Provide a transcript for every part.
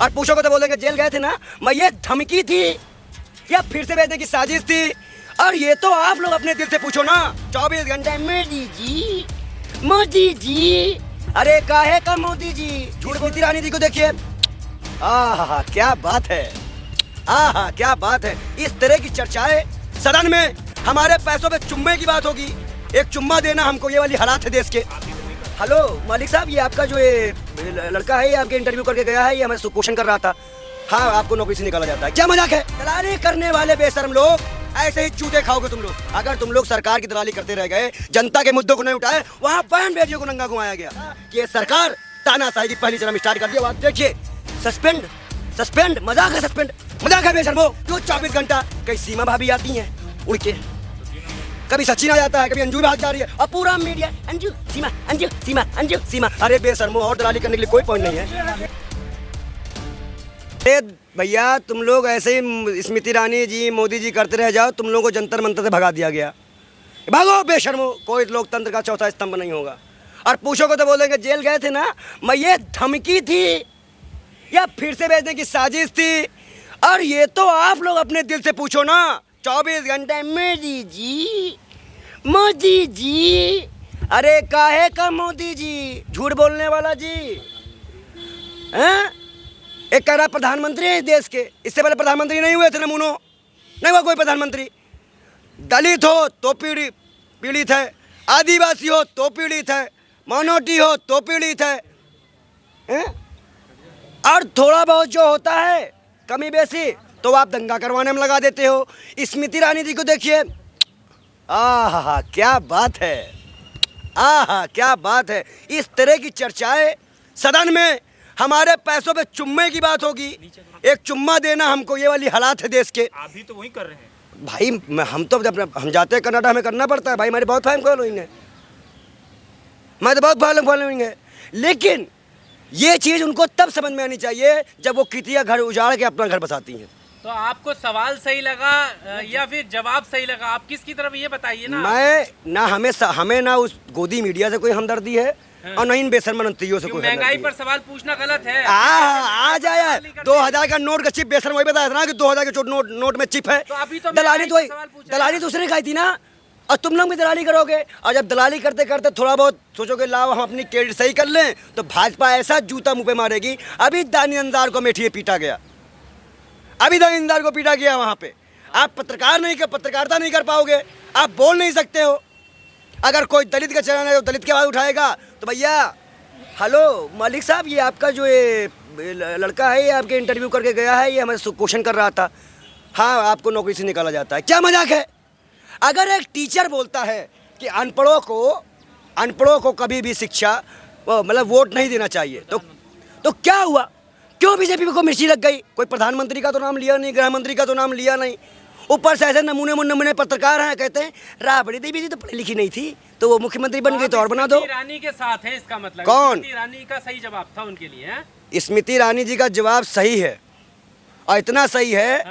और पूछोगे तो बोलेंगे जेल गए थे ना, मैं ये धमकी थी या फिर से भेजने की साजिश थी। और ये तो आप लोग अपने दिल से पूछो ना। 24 घंटे मोदी जी, अरे काहे का मोदी जी, झूठ बोलती रानी जी को देखिए। आहा क्या बात है, आहा क्या बात है। इस तरह की चर्चाएं सदन में, हमारे पैसों पे चुम्मे की बात होगी, एक चुम्मा देना हमको, ये वाली हालात है देश के। हेलो मालिक साहब, ये आपका जो ये लड़का है, ये आपके इंटरव्यू करके गया है, ये हमें क्वेश्चन कर रहा था। हाँ, आपको नौकरी से निकाला जाता है, क्या मजाक है। दलाली करने वाले बेशर्म लोग, ऐसे ही चूते खाओगे तुम लोग। अगर तुम लोग सरकार की दलाली करते रह गए, जनता के मुद्दों को नहीं उठाए, वहाँ बहन बेटियों को नंगा घुमाया गया कि ये सरकार तानाशाही की पहली चरम स्टार्ट कर दिया। आप देखिए, सस्पेंड सस्पेंड, मजाक है, सस्पेंड मजाक है बेशर्मो। क्यों 24 घंटा, कई सीमा भाभी आती हैं उड़ के, कभी सचिन आ जाता है, कभी अंजू भाग जा रही है, और पूरा मीडिया अंजू सीमा अंजू सीमा अंजू सीमा। अरे बेशर्मो, और दलाली करने के लिए कोई पॉइंट नहीं है। अरे भैया, तुम लोग ऐसे ही स्मृति ईरानी जी, मोदी जी करते रह जाओ, तुम लोगों को जंतर मंतर से भगा दिया गया। भागो बेशर्मो, कोई लोकतंत्र का चौथा स्तंभ नहीं होगा। और पूछोगे तो बोलेंगे जेल गए थे ना, मैं ये धमकी थी या फिर से भेजने की साजिश थी। और ये तो आप लोग अपने दिल से पूछो ना। 24 घंटे मोदी जी, अरे काहे का मोदी जी, झूठ बोलने वाला जी हैं। एक कह रहा प्रधानमंत्री है इस देश के, इससे पहले प्रधानमंत्री नहीं हुए थे, नमूनो नहीं हुआ कोई प्रधानमंत्री। दलित हो तो पीड़ित है, आदिवासी हो तो पीड़ित है, माइनॉरिटी हो तो पीड़ित है, हैं? और थोड़ा बहुत जो होता है कमी बेसी, तो आप दंगा करवाने में लगा देते हो। स्मृति ईरानी जी को देखिए, आहा क्या बात है, आहा क्या बात है। इस तरह की चर्चाएं सदन में, हमारे पैसों पे चुम्मे की बात होगी, एक चुम्मा देना हमको, ये वाली हालात है देश के। आप भी तो वही कर रहे हैं भाई। हम तो जब हम जाते हैं कनाडा, हमें करना पड़ता है भाई, हमारे बहुत फैन फॉलोइंग है, मैं तो बहुत फॉलोइंग है। लेकिन ये चीज़ उनको तब समझ में आनी चाहिए जब वो कितिया घर उजाड़ के अपना घर बसाती हैं। तो आपको सवाल सही लगा या फिर जवाब सही लगा, आप किसकी तरफ ये बताइए ना। हमें ना उस गोदी मीडिया से कोई हमदर्दी है, और नहीं इन बेशर्म मंत्रियों से कोई। महंगाई पर सवाल पूछना गलत है। आ जाए 2000 का नोट का चिप, बेशर्म वही बताया था ना कि 2000 के नोट में चिप है। तो अभी तो दलाली दूसरे खाई थी ना, और तुम लोग भी दलाली करोगे। और जब दलाली करते करते थोड़ा बहुत सोचोगे लाओ हम अपनी क्रेडिट सही कर लें, तो भाजपा ऐसा जूता मुंह पे मारेगी। अभी दानियांदार को मेठिए पीटा गया, अभी दानियांदार को पीटा गया वहाँ पे। आप पत्रकारिता नहीं कर पाओगे, आप बोल नहीं सकते हो। अगर कोई दलित का चैनल है तो दलित की आवाज़ उठाएगा, तो भैया हेलो मालिक साहब, ये आपका जो ये लड़का है, ये आपके इंटरव्यू करके गया है, ये हमें क्वेश्चन कर रहा था। हाँ, आपको नौकरी से निकाला जाता है, क्या मजाक है। अगर एक टीचर बोलता है कि अनपढ़ों को कभी भी शिक्षा मतलब वोट नहीं देना चाहिए, तो क्या हुआ, क्यों बीजेपी को मिर्ची लग गई। कोई प्रधानमंत्री का तो नाम लिया नहीं, गृह मंत्री का तो नाम लिया नहीं, ऊपर से ऐसे नमूने पत्रकार हैं, कहते हैं राबड़ी देवी जी तो पढ़ी लिखी नहीं थी, तो वो मुख्यमंत्री बन गई, तो और बना दो। ईरानी के साथ है, इसका मतलब कौन? स्मृति ईरानी का सही जवाब था उनके लिए। स्मृति ईरानी जी का जवाब सही है, और इतना सही है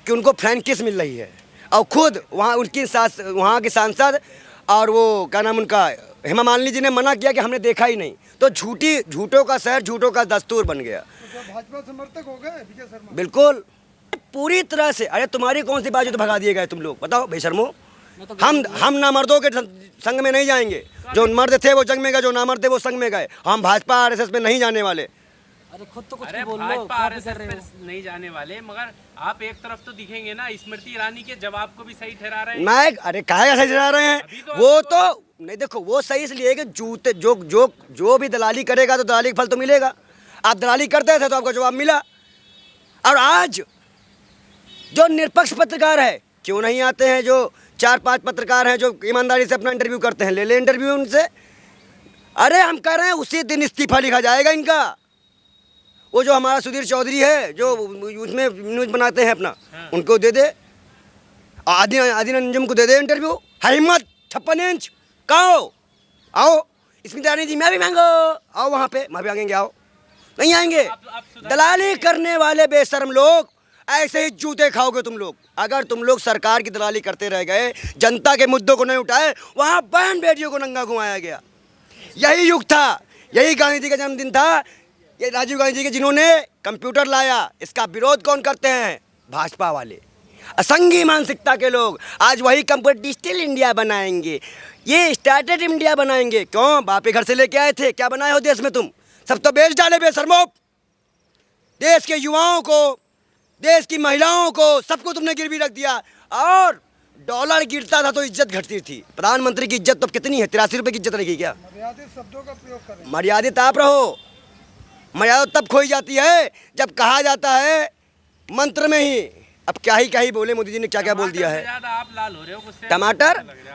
कि उनको फ्रैंकिस मिल रही है। और खुद वहाँ वहाँ के सांसद और वो क्या नाम उनका, हेमा मालिनी जी ने मना किया कि हमने देखा ही नहीं। तो झूठों का शहर, झूठों का दस्तूर बन गया। भाजपा समर्थक हो गए विजय शर्मा। बिल्कुल पूरी तरह से। अरे तुम्हारी कौन सी बाजू तो भगा दिए गए तुम लोग, बताओ बेशर्मो। हम ना मर्दों के संग में नहीं जाएंगे, जो मर्द थे वो जंग में गए, जो ना मर्द थे वो संग में गए। हम भाजपा आरएसएस में नहीं जाने वाले। अरे खुद तो कुछ अरे बोल लो, भाजपा आरएसएस पे नहीं जाने वाले, मगर आप एक तरफ तो दिखेंगे ना, स्मृति ईरानी के जवाब को भी सही ठहरा रहे हैं। मैं अरे काहे सही ठहरा रहे हैं, वो तो नहीं। देखो वो सही इसलिए कि जूते जो भी दलाली करेगा तो दलाली का फल तो मिलेगा। आप दलाली करते थे तो आपको जवाब मिला। और आज जो निष्पक्ष पत्रकार है, क्यों नहीं आते हैं, जो 4-5 पत्रकार हैं जो ईमानदारी से अपना इंटरव्यू करते हैं, ले ले इंटरव्यू उनसे। अरे हम कह रहे हैं उसी दिन इस्तीफा लिखा जाएगा इनका। वो जो हमारा सुधीर चौधरी है, जो उसमें न्यूज़ बनाते हैं अपना, उनको दे दे, आदिन अंजुम को दे दे इंटरव्यू। हिम्मत 56 इंच कहो, आओ स्मृति ईरानी जी, मैं भी मांगो, आओ वहाँ पे, मैं भी आएंगे, आओ। नहीं आएंगे। दलाली करने वाले बेशर्म लोग, ऐसे ही जूते खाओगे तुम लोग। अगर तुम लोग सरकार की दलाली करते रह गए, जनता के मुद्दों को नहीं उठाए, वहाँ बहन बेटियों को नंगा घुमाया गया। यही युग था, यही गांधी जी का जन्मदिन था। कि राजीव गांधी जी के जिन्होंने कंप्यूटर लाया, इसका विरोध कौन करते हैं? भाजपा वाले, असंघी मानसिकता के लोग। आज वही कंप्यूटर डिजिटल इंडिया बनाएंगे, ये स्टार्टअप इंडिया बनाएंगे। क्यों? बाप के घर से लेके आए थे, क्या बनाए हो देश में तुम? सब तो बेच डाले बेशर्मो। देश के युवाओं को, देश की महिलाओं को, सबको तुमने गिरवी रख दिया। और डॉलर गिरता था तो इज्जत घटती थी। प्रधानमंत्री की इज्जत तो कितनी है? 83 रुपये की इज्जत रहेगी क्या? मर्यादित शब्दों का प्रयोग करें। मर्यादित आप रहो। मर्यादा तब खोई जाती है जब कहा जाता है मंत्र में ही। अब क्या ही बोले, मोदी जी ने क्या क्या बोल दिया है। ज्यादा आप लाल हो रहे हो गुस्से।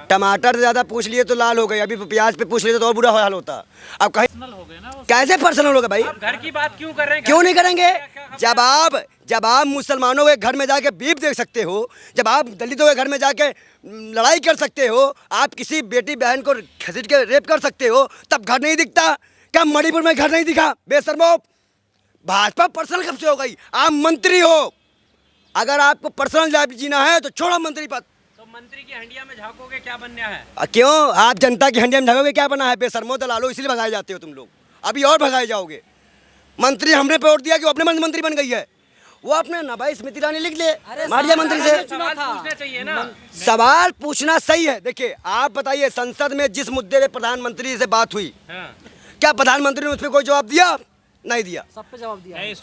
टमाटर से ज्यादा पूछ लिए तो लाल हो गए, अभी प्याज पे पूछ लिए तो और बुरा हाल होता। अब कहीं हो गए ना वो। कैसे पर्सनल होगा भाई? आप घर की बात क्यों कर रहे हैं? क्यों नहीं करेंगे? जब आप मुसलमानों के घर में जाके बीफ देख सकते हो, जब आप दलितों के घर में जाके लड़ाई कर सकते हो, आप किसी बेटी बहन को घसीट के रेप कर सकते हो, तब घर नहीं दिखता क्या? मणिपुर में घर नहीं दिखा बेशर्मो? भाजपा पर्सनल कब से हो गई? आप मंत्री हो, अगर आपको पर्सनल लाइफ जीना है तो छोड़ो मंत्री पद। तो मंत्री की हंडिया में झांकोगे क्या बनना है? क्यों? आप जनता की हंडिया में झांकोगे क्या बना है? बेशर्मो दलालो, इसलिए भगाए जाते हो तुम लोग। अभी और भगाए जाओगे। मंत्री हमने पे वोट दिया कि वो अपने मन से मंत्री बन गई है। वो अपने ना भाई स्मृति ईरानी लिख ले मारिया मंत्री से। सवाल पूछना चाहिए ना। सवाल पूछना सही है। देखिए आप बताइए, संसद में जिस मुद्दे पे प्रधानमंत्री से बात हुई, हाँ। क्या प्रधानमंत्री ने उस पर कोई जवाब दिया? नहीं दिया। सब पे जवाब दिया। नहीं,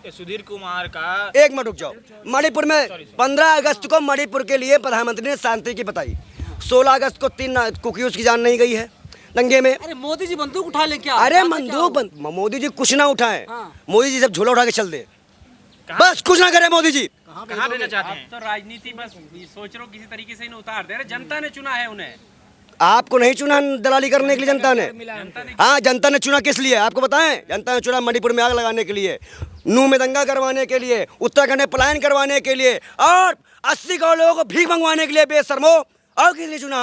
सुधीर कुमार का एक मिनट रुक जाओ। मणिपुर में 15 अगस्त को मणिपुर के लिए प्रधानमंत्री ने शांति की बताई। 16 अगस्त को 3 कुकियों की जान नहीं गई है दंगे में। अरे मोदी जी बंदूक उठा ले क्या? अरे मोदी जी कुछ ना उठाए। हाँ। मोदी जी सब झोला उठा के चल दे, बस कुछ ना करे मोदी जी। कहाँ भेजना चाहते आप हैं? तो राजनीति बस सोच रहे हो किसी तरीके से इन्हें उतार दे रहे। जनता ने चुना है उन्हें। आपको नहीं चुना दलाली करने के लिए जनता ने। जनता ने हाँ, जनता ने चुना किस लिए आपको बताएं? जनता ने चुना मणिपुर में आग लगाने के लिए, नूह में दंगा करवाने के लिए, उत्तराखंड में पलायन करवाने के लिए, और 80 करोड़ लोगों को भीख मंगवाने के लिए बेशर्मो। और किस लिए चुना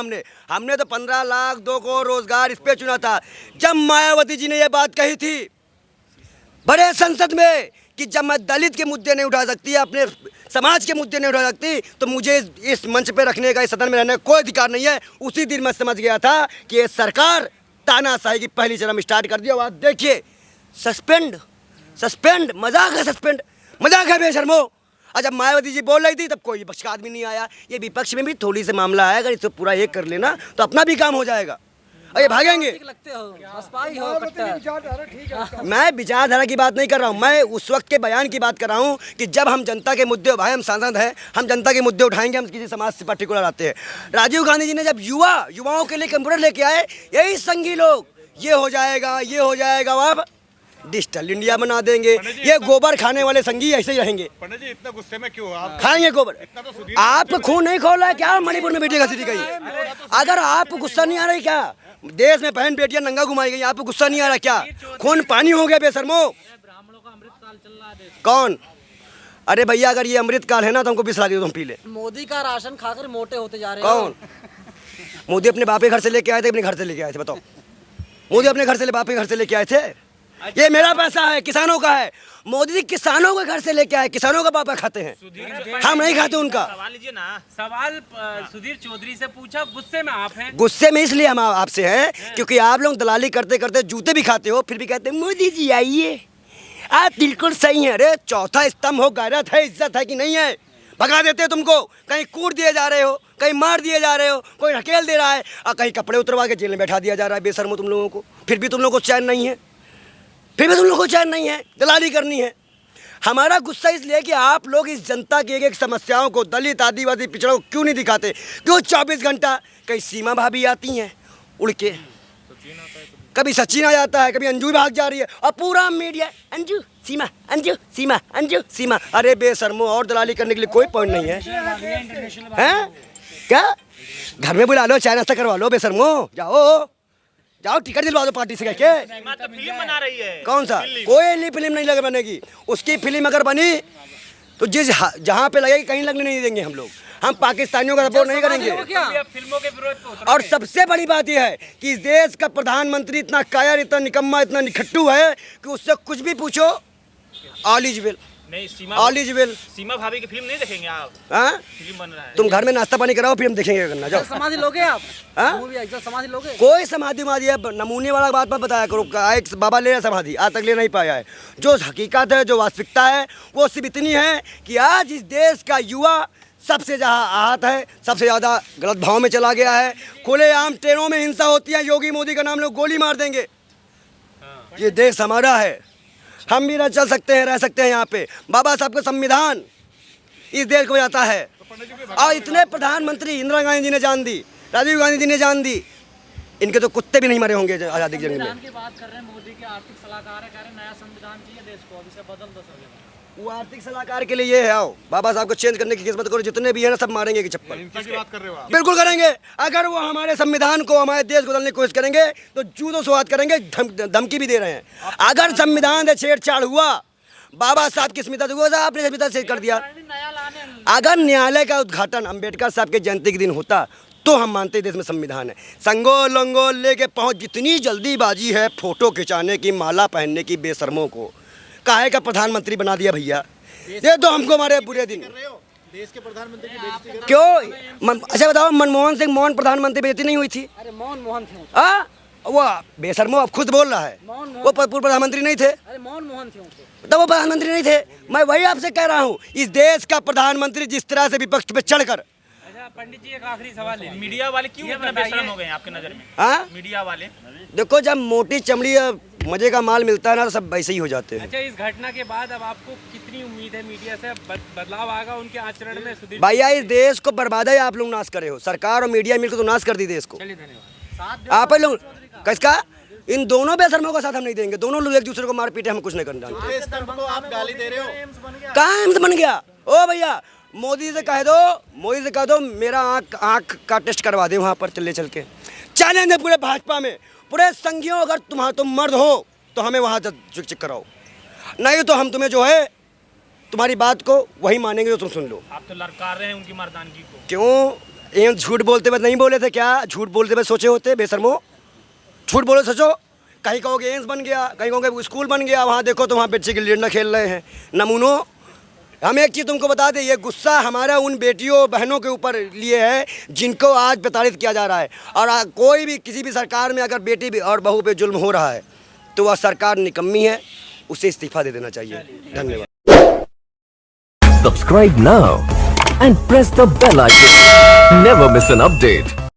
हमने तो 15 लाख 2 करोड़ रोजगार इस पे चुना था। जब मायावती जी ने ये बात कही थी बड़े संसद में कि जब मैं दलित के मुद्दे नहीं उठा सकती, अपने समाज के मुद्दे नहीं उठा सकती, तो मुझे इस मंच पे रखने का, इस सदन में रहने का कोई अधिकार नहीं है। उसी दिन मैं समझ गया था कि ये सरकार तानाशाही की पहली चरम स्टार्ट कर दिया। और देखिए सस्पेंड मजाक है बेशर्मो। और जब मायावती जी बोल रही थी तब कोई विपक्ष का आदमी नहीं आया। ये विपक्ष में भी थोड़ी सी मामला है, अगर इसे पूरा एक कर लेना तो अपना भी काम हो जाएगा। और ये भागेंगे। लगते हो बसपाई हो मायावती कट्टर। की विचारधारा ठीक है इसका। मैं विचारधारा की बात नहीं कर रहा हूँ, मैं उस वक्त के बयान की बात कर रहा हूँ कि जब हम जनता के मुद्दे, भाई हम सांसद हैं, हम जनता के मुद्दे उठाएंगे, हम किसी समाज से पर्टिकुलर आते हैं। राजीव गांधी जी ने जब युवाओं के लिए कंप्यूटर लेके आए, यही संघी लोग ये हो जाएगा अब डिजिटल इंडिया बना देंगे। ये गोबर खाने वाले संघी ऐसे ही रहेंगे। पंडित जी इतना गुस्से में क्यों आप? खाएंगे गोबर। इतना तो सुधीर आपको खून नहीं खोल रहा है क्या? मणिपुर में बेटी घसीटी गई। अगर आपको गुस्सा नहीं आ रहा है क्या? देश में बहन बेटियां नंगा घुमाई गई, आपको गुस्सा नहीं आ रहा क्या? खून पानी हो गया बेशर्मो। ब्राह्मणों का अमृतकाल चल रहा है। कौन? अरे भैया अगर ये अमृतकाल है ना तो हमको बिसरा दियो, तुम पी ले। मोदी का राशन खाकर मोटे होते जा रहे हो। कौन? मोदी अपने बाप के घर से लेके आए थे, अपने घर से लेके आए थे? बताओ, मोदी अपने घर से बाप के घर से लेके आए थे? ये मेरा पैसा है, किसानों का है। मोदी जी किसानों के घर से लेके आए, किसानों का पापा खाते हैं, हम नहीं खाते उनका। सवाल लीजिए ना। सवाल सुधीर चौधरी से पूछा, गुस्से में आप हैं। गुस्से में इसलिए हम आपसे हैं क्योंकि आप लोग दलाली करते करते जूते भी खाते हो, फिर भी कहते हैं मोदी जी आइए, आप बिल्कुल सही हैं। अरे चौथा स्तंभ हो, गैरत है, इज्जत है कि नहीं है? भगा देते हो तुमको, कहीं कूट दिए जा रहे हो, कहीं मार दिए जा रहे हो, कोई ढकेल दे रहा है, और कहीं कपड़े उतरवा के जेल में बैठा दिया जा रहा है बेशर्मो तुम लोगों को। फिर भी तुम लोगों को चैन नहीं है, दलाली करनी है। हमारा गुस्सा इसलिए कि आप लोग इस जनता की एक समस्याओं को, दलित आदिवासी पिछड़ों को क्यों नहीं दिखाते? क्यों 24 घंटा कहीं सीमा भाभी आती हैं उड़ के, कभी सचिन आ जाता है, कभी अंजू भाग जा रही है, और पूरा मीडिया अंजू सीमा अंजू सीमा अंजू सीमा। अरे बेशर्मो, और दलाली करने के लिए कोई पॉइंट नहीं है, हैं? क्या घर में बुला लो, चाय नाश्ता करवा लो बेशर्मो, जाओ टिकट दिलवा दो पार्टी से कह के। तो फिल्म बना रही है। कौन सा? कोई फिल्म नहीं लगे बनेगी। उसकी फिल्म अगर बनी तो जहाँ पे लगेगी कहीं लगने नहीं देंगे हम लोग। हम पाकिस्तानियों का सपोर्ट नहीं करेंगे। फिल्मों के विरोध पे उतरो। और सबसे बड़ी बात यह है कि इस देश का प्रधानमंत्री इतना कायर, इतना निकम्मा, इतना निखट्टू है कि उससे कुछ भी पूछो ऑल इज वेल। नहीं ऑल इज वेल। सीमा भाभी की फिल्म नहीं देखेंगे आप? हाँ फिल्म बन रहा है। तुम घर में नाश्ता पानी कराओ फिर हम देखेंगे करना जाओ। समाधि लोगे आप? हाँ? मूवी एक्चुअल समाधि लोगे? कोई समाधि उमाधि है नमूने वाला बात मत बताया करो। एक बाबा ले रहा समाधि आज तक ले नहीं पाया है। जो हकीकत है जो वास्तविकता है वो सिर्फ इतनी है कि आज इस देश का युवा सबसे जहाँ आहत है, सबसे ज़्यादा गलत भाव में चला गया है। खुलेआम ट्रेनों में हिंसा होती है, योगी मोदी का नाम लोग गोली मार देंगे। ये देश हमारा है, हम भी रह सकते हैं यहाँ पे। बाबा साहब का संविधान इस देश को बचाता है और इतने प्रधानमंत्री इंदिरा गांधी जी ने जान दी, राजीव गांधी जी ने जान दी, इनके तो कुत्ते भी नहीं मरे होंगे आज़ादी की जंग में। की बात कर रहे हैं, मोदी के आर्थिक सलाहकार है, कह रहे हैं नया संविधान चाहिए देश को, अब इसे बदल दो संविधान। वो आर्थिक सलाहकार के लिए ये है, आओ बाबा साहब को चेंज करने की किस्मत करो, जितने भी है ना सब मारेंगे की चप्पल। किसकी बात कर रहे हो आप? बिल्कुल करेंगे। अगर वो हमारे संविधान को हमारे देश को बदलने की कोशिश करेंगे तो जूदो स्वाद करेंगे, धमकी भी दे रहे हैं। अगर संविधान से छेड़छाड़ हुआ, बाबा साहब की स्मृति आपने स्मृति से कर दिया। अगर न्यायालय का उद्घाटन अम्बेडकर साहब के जयंती के दिन होता तो हम मानते देश में संविधान है। संगोल लंगोल लेके पहुंच, जितनी जल्दीबाजी है फोटो खिंचाने की, माला पहनने की, बेशर्मों को काहे का प्रधानमंत्री बना दिया भैया। ये तो हमको हमारे बुरे दिन देश के प्रधानमंत्री की बेइज्जती कर क्यों। अच्छा बताओ, मनमोहन सिंह मोहन प्रधानमंत्री बेइज्जती नहीं हुई थी? अरे मोहन थे, वो बेशर्मो अब खुद बोल रहा है, वो पूर्व प्रधानमंत्री नहीं थे। अरे मोहन थे तो वो प्रधानमंत्री नहीं थे। मैं वही आपसे कह रहा हूँ, इस देश का प्रधानमंत्री जिस तरह से विपक्ष पे चढ़कर। अच्छा पंडित जी एक आखिरी सवाल है, मीडिया वाले क्यों इतना बेशरम हो गए हैं आपके नजर में? हाँ मीडिया वाले देखो, जब मोटी चमड़ी मजे का माल मिलता है ना तो सब वैसे ही हो जाते हैं। अच्छा इस घटना के बाद अब आपको कितनी उम्मीद है मीडिया से बदलाव आएगा उनके आचरण में? सुधीर भैया इस देश को बर्बादा ही आप लोग नाश करे हो, सरकार और मीडिया मिलकर तो नाश कर दी देश को। चलिए धन्यवाद। आप लोग किसका, इन दोनों बेशर्मों का साथ हम नहीं देंगे। दोनों लोग एक दूसरे को मार पीटे, हम कुछ नहीं करना जानते। इस धर्म को आप गाली दे रहे हो। कहाँ एम्स बन गया? ओ भैया मोदी से कह दो मेरा आँख का टेस्ट करवा दे वहाँ पर चल के। चैलेंज है पूरे भाजपा में, पूरे संघियों, अगर तुम मर्द हो तो हमें वहाँ चेक कराओ, नहीं तो हम तुम्हें जो है तुम्हारी बात को वही मानेंगे जो तुम सुन लो। आप तो लड़का रहे हैं उनकी मर्दानगी को। क्यों एम्स झूठ बोलते हुए नहीं बोले थे क्या? झूठ बोलते हुए सोचे होते बेशर्मो? झूठ बोलो सोचो, कहीं कहोगे एम्स बन गया, कहीं कहोगे स्कूल बन गया, वहाँ देखो तो वहाँ बच्चे गिल्ली डंडा खेल रहे हैं। नमूनों, हम एक चीज़ तुमको बता दें, ये गुस्सा हमारा उन बेटियों बहनों के ऊपर लिए है जिनको आज प्रताड़ित किया जा रहा है। और कोई भी किसी भी सरकार में अगर बेटी और बहू पे जुल्म हो रहा है तो वह सरकार निकम्मी है, उसे इस्तीफा दे देना चाहिए। धन्यवाद। Subscribe now and press the bell icon. Never miss an update.